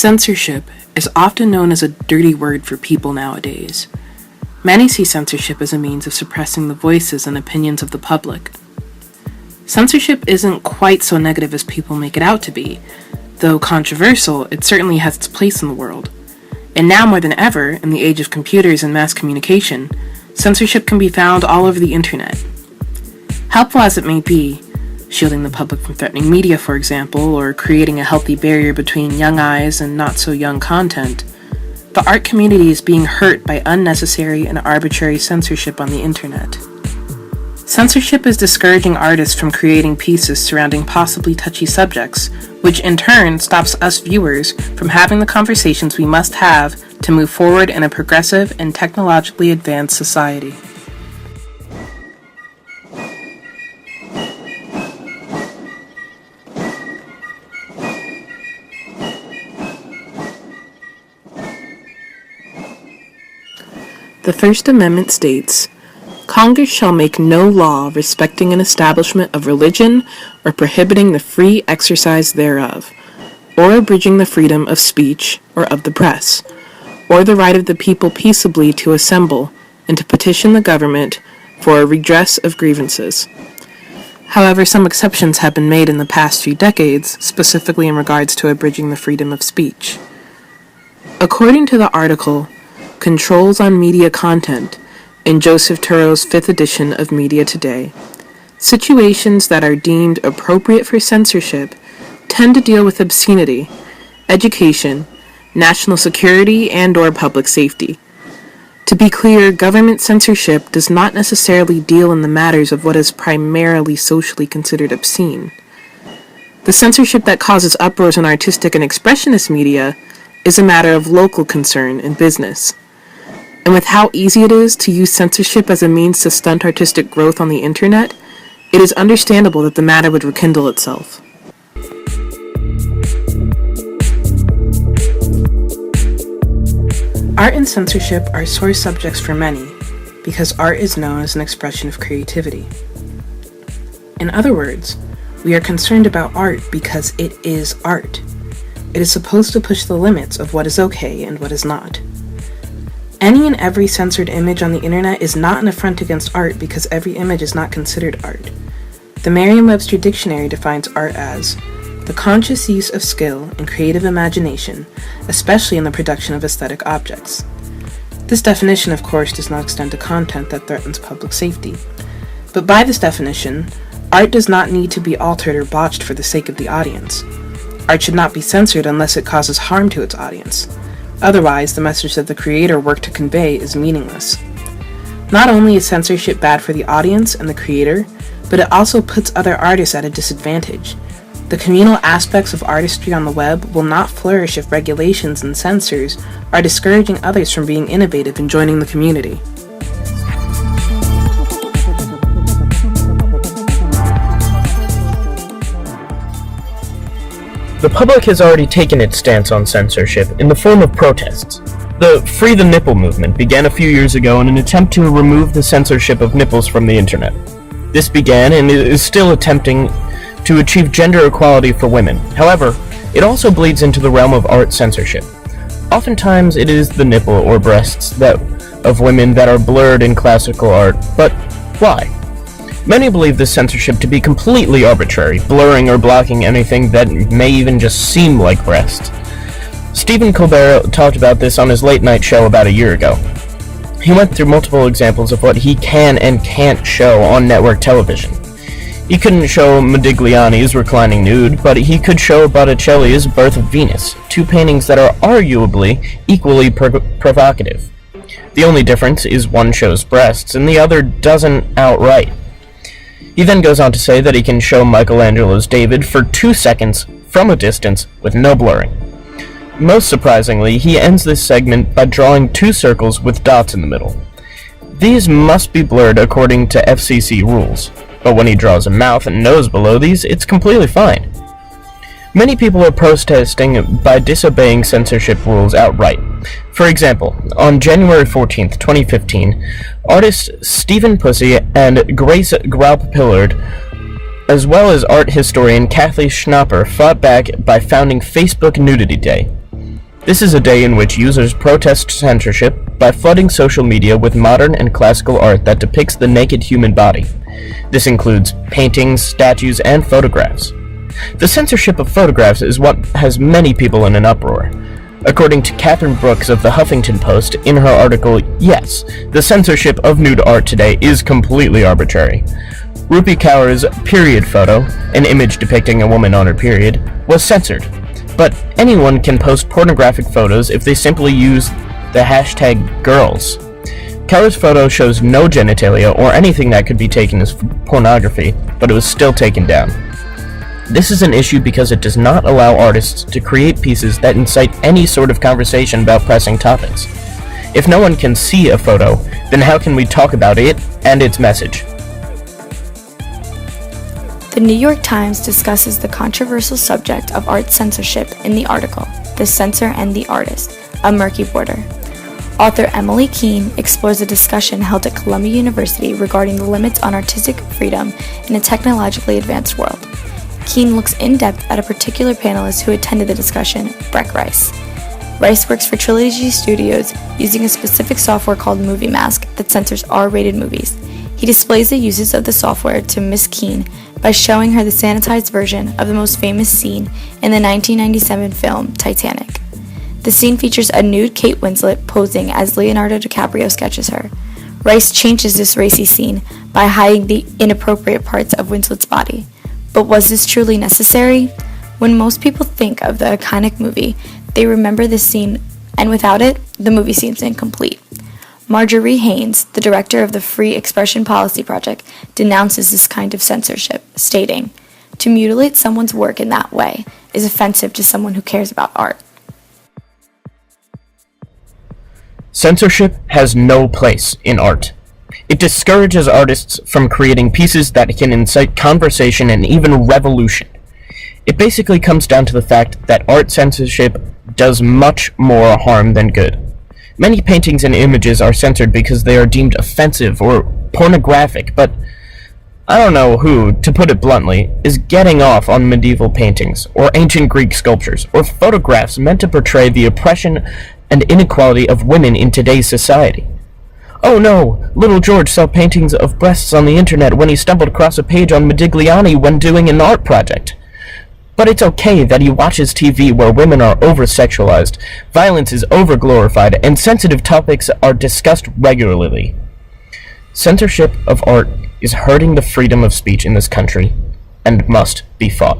Censorship is often known as a dirty word for people nowadays. Many see censorship as a means of suppressing the voices and opinions of the public. Censorship isn't quite so negative as people make it out to be. Though controversial, it certainly has its place in the world. And now more than ever, in the age of computers and mass communication, censorship can be found all over the internet. Helpful as it may be, shielding the public from threatening media, for example, or creating a healthy barrier between young eyes and not-so-young content, the art community is being hurt by unnecessary and arbitrary censorship on the internet. Censorship is discouraging artists from creating pieces surrounding possibly touchy subjects, which in turn stops us viewers from having the conversations we must have to move forward in a progressive and technologically advanced society. The First Amendment states, "Congress shall make no law respecting an establishment of religion or prohibiting the free exercise thereof, or abridging the freedom of speech or of the press, or the right of the people peaceably to assemble and to petition the government for a redress of grievances." However, some exceptions have been made in the past few decades, specifically in regards to abridging the freedom of speech. According to the article, Controls on Media Content, in Joseph Turo's 5th edition of Media Today, situations that are deemed appropriate for censorship tend to deal with obscenity, education, national security, and/or public safety. To be clear, government censorship does not necessarily deal in the matters of what is primarily socially considered obscene. The censorship that causes uproars in artistic and expressionist media is a matter of local concern and business. And with how easy it is to use censorship as a means to stunt artistic growth on the internet, it is understandable that the matter would rekindle itself. Art and censorship are sore subjects for many, because art is known as an expression of creativity. In other words, we are concerned about art because it is art. It is supposed to push the limits of what is okay and what is not. Any and every censored image on the internet is not an affront against art because every image is not considered art. The Merriam-Webster Dictionary defines art as the conscious use of skill and creative imagination, especially in the production of aesthetic objects. This definition, of course, does not extend to content that threatens public safety. But by this definition, art does not need to be altered or botched for the sake of the audience. Art should not be censored unless it causes harm to its audience. Otherwise, the message that the creator worked to convey is meaningless. Not only is censorship bad for the audience and the creator, but it also puts other artists at a disadvantage. The communal aspects of artistry on the web will not flourish if regulations and censors are discouraging others from being innovative and joining the community. The public has already taken its stance on censorship in the form of protests. The Free the Nipple movement began a few years ago in an attempt to remove the censorship of nipples from the internet. This began and is still attempting to achieve gender equality for women. However, it also bleeds into the realm of art censorship. Oftentimes it is the nipple or breasts of women that are blurred in classical art, but why? Many believe this censorship to be completely arbitrary, blurring or blocking anything that may even just seem like breasts. Stephen Colbert talked about this on his late-night show about a year ago. He went through multiple examples of what he can and can't show on network television. He couldn't show Modigliani's Reclining Nude, but he could show Botticelli's Birth of Venus, two paintings that are arguably equally provocative. The only difference is one shows breasts and the other doesn't outright. He then goes on to say that he can show Michelangelo's David for 2 seconds from a distance with no blurring. Most surprisingly, he ends this segment by drawing 2 circles with dots in the middle. These must be blurred according to FCC rules, but when he draws a mouth and nose below these, it's completely fine. Many people are protesting by disobeying censorship rules outright. For example, on January 14th, 2015, artists Stephen Pussy and Grace Graup-Pillard, as well as art historian Kathy Schnapper, fought back by founding Facebook Nudity Day. This is a day in which users protest censorship by flooding social media with modern and classical art that depicts the naked human body. This includes paintings, statues, and photographs. The censorship of photographs is what has many people in an uproar. According to Catherine Brooks of the Huffington Post in her article, yes, the censorship of nude art today is completely arbitrary. Rupi Kaur's period photo, an image depicting a woman on her period, was censored. But anyone can post pornographic photos if they simply use the hashtag girls. Kaur's photo shows no genitalia or anything that could be taken as pornography, but it was still taken down. This is an issue because it does not allow artists to create pieces that incite any sort of conversation about pressing topics. If no one can see a photo, then how can we talk about it and its message? The New York Times discusses the controversial subject of art censorship in the article, The Censor and the Artist, A Murky Border. Author Emily Keene explores a discussion held at Columbia University regarding the limits on artistic freedom in a technologically advanced world. Keene looks in-depth at a particular panelist who attended the discussion, Breck Rice. Rice works for Trilogy Studios using a specific software called Movie Mask that censors R-rated movies. He displays the uses of the software to Miss Keene by showing her the sanitized version of the most famous scene in the 1997 film Titanic. The scene features a nude Kate Winslet posing as Leonardo DiCaprio sketches her. Rice changes this racy scene by hiding the inappropriate parts of Winslet's body. But was this truly necessary? When most people think of the iconic movie, they remember this scene, and without it, the movie seems incomplete. Marjorie Haynes, the director of the Free Expression Policy Project, denounces this kind of censorship, stating, "To mutilate someone's work in that way is offensive to someone who cares about art." Censorship has no place in art. It discourages artists from creating pieces that can incite conversation and even revolution. It basically comes down to the fact that art censorship does much more harm than good. Many paintings and images are censored because they are deemed offensive or pornographic, but I don't know who, to put it bluntly, is getting off on medieval paintings, or ancient Greek sculptures, or photographs meant to portray the oppression and inequality of women in today's society. Oh no, little George saw paintings of breasts on the internet when he stumbled across a page on Modigliani when doing an art project. But it's okay that he watches TV where women are over-sexualized, violence is over-glorified, and sensitive topics are discussed regularly. Censorship of art is hurting the freedom of speech in this country and must be fought.